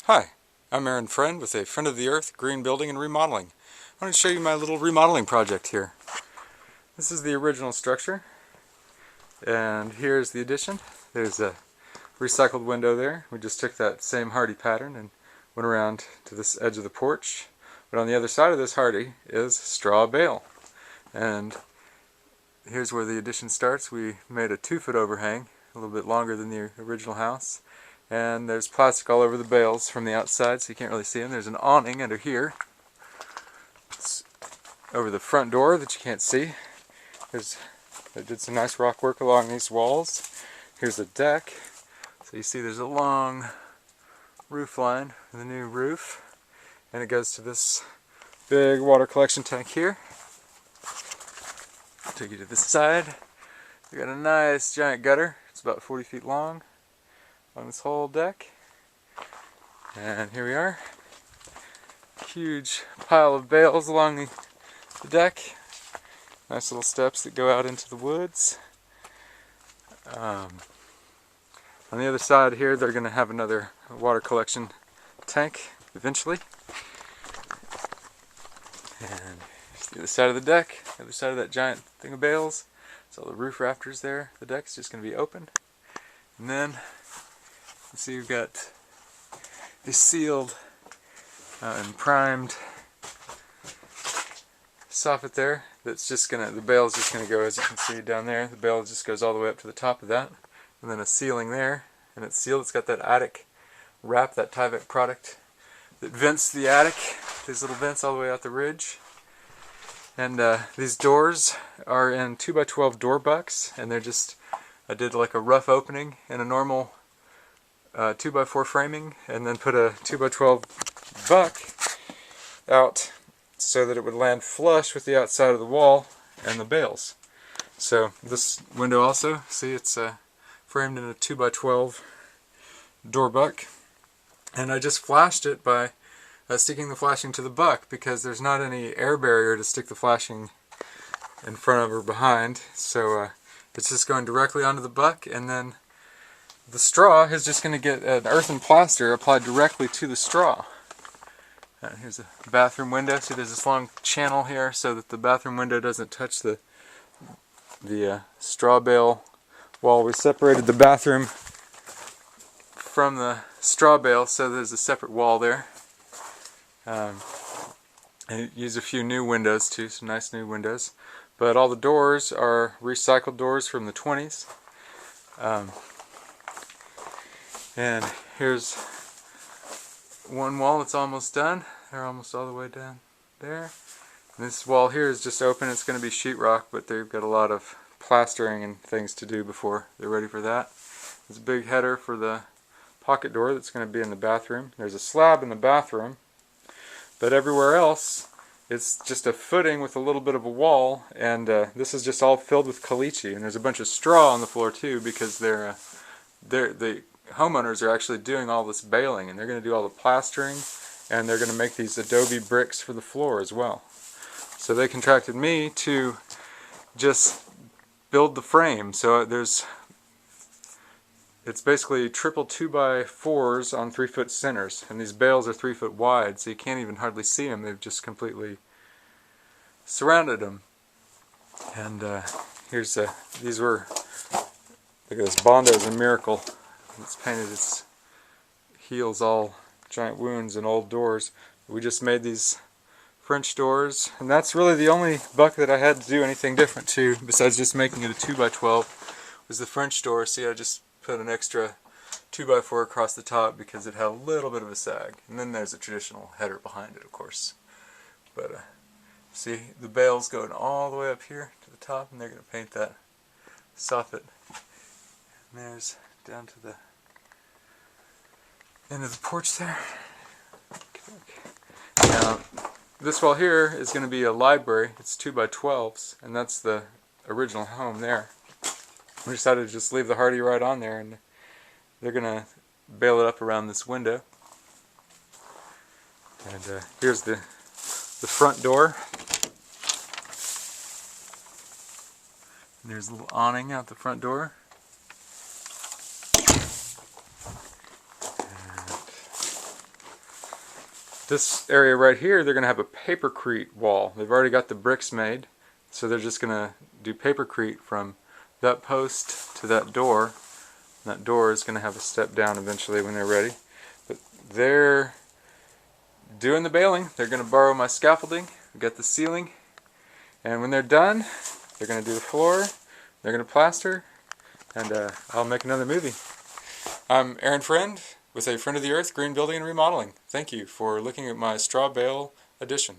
Hi, I'm Aaron Friend with a Friend of the Earth Green Building and Remodeling. I want to show you my little remodeling project here. This is the original structure, and here's the addition. There's a recycled window there. We just took that same hardy pattern and went around to this edge of the porch. But on the other side of this hardy is straw bale. And here's where the addition starts. We made a 2-foot overhang, a little bit longer than the original house. And there's plastic all over the bales from the outside, so you can't really see them. There's an awning under here. It's over the front door that you can't see. I did some nice rock work along these walls. Here's the deck. So you see there's a long roof line for the new roof. And it goes to this big water collection tank here. Take you to this side. We got a nice giant gutter. It's about 40 feet long on this whole deck. And here we are. Huge pile of bales along the deck. Nice little steps that go out into the woods. On the other side here, they're going to have another water collection tank eventually. And here's the other side of the deck, the other side of that giant thing of bales. So all the roof rafters there. The deck's just going to be open. And then you see we've got a sealed and primed soffit there. That's just gonna, the bale's just gonna go, as you can see down there. The bale just goes all the way up to the top of that, and then a ceiling there, and it's sealed. It's got that attic wrap, that Tyvek product that vents the attic. These little vents all the way out the ridge. And these doors are in 2x12 door bucks, and they're just, I did like a rough opening in a normal 2x4 framing, and then put a 2x12 buck out so that it would land flush with the outside of the wall and the bales. So this window also, see, it's framed in a 2x12 door buck, and I just flashed it by sticking the flashing to the buck, because there's not any air barrier to stick the flashing in front of or behind, so it's just going directly onto the buck, and then the straw is just going to get an earthen plaster applied directly to the straw. Here's a bathroom window. See, there's this long channel here so that the bathroom window doesn't touch the straw bale wall. We separated the bathroom from the straw bale, so there's a separate wall there. And use a few new windows too, some nice new windows. But all the doors are recycled doors from the 20s. And here's one wall that's almost done. They're almost all the way down there. And this wall here is just open. It's going to be sheetrock, but they've got a lot of plastering and things to do before they're ready for that. There's a big header for the pocket door that's going to be in the bathroom. There's a slab in the bathroom, but everywhere else it's just a footing with a little bit of a wall, and this is just all filled with caliche. And there's a bunch of straw on the floor too, because the homeowners are actually doing all this baling, and they're going to do all the plastering, and they're going to make these adobe bricks for the floor as well. So they contracted me to just build the frame. So it's basically triple 2x4s on 3-foot centers, and these bales are 3 foot wide, so you can't even hardly see them. They've just completely surrounded them. And here's these were, look at this, Bondo's a miracle. It's painted its heels all giant wounds and old doors. We just made these French doors, and that's really the only buck that I had to do anything different to, besides just making it a 2x12, was the French door. See, I just put an extra 2x4 across the top because it had a little bit of a sag. And then there's a traditional header behind it, of course. But see, the bale's going all the way up here to the top, and they're going to paint that soffit. And there's down to the end of the porch there. Now, this wall here is going to be a library. It's 2x12s, and that's the original home there. We decided to just leave the hardy right on there, and they're going to bale it up around this window. And here's the front door. And there's a little awning out the front door. This area right here, they're going to have a papercrete wall. They've already got the bricks made, so they're just going to do papercrete from that post to that door. And that door is going to have a step down eventually when they're ready. But they're doing the baling. They're going to borrow my scaffolding. We've got the ceiling. And when they're done, they're going to do the floor. They're going to plaster. And I'll make another movie. I'm Aaron Friend with a Friend of the Earth Green Building and Remodeling. Thank you for looking at my straw bale addition.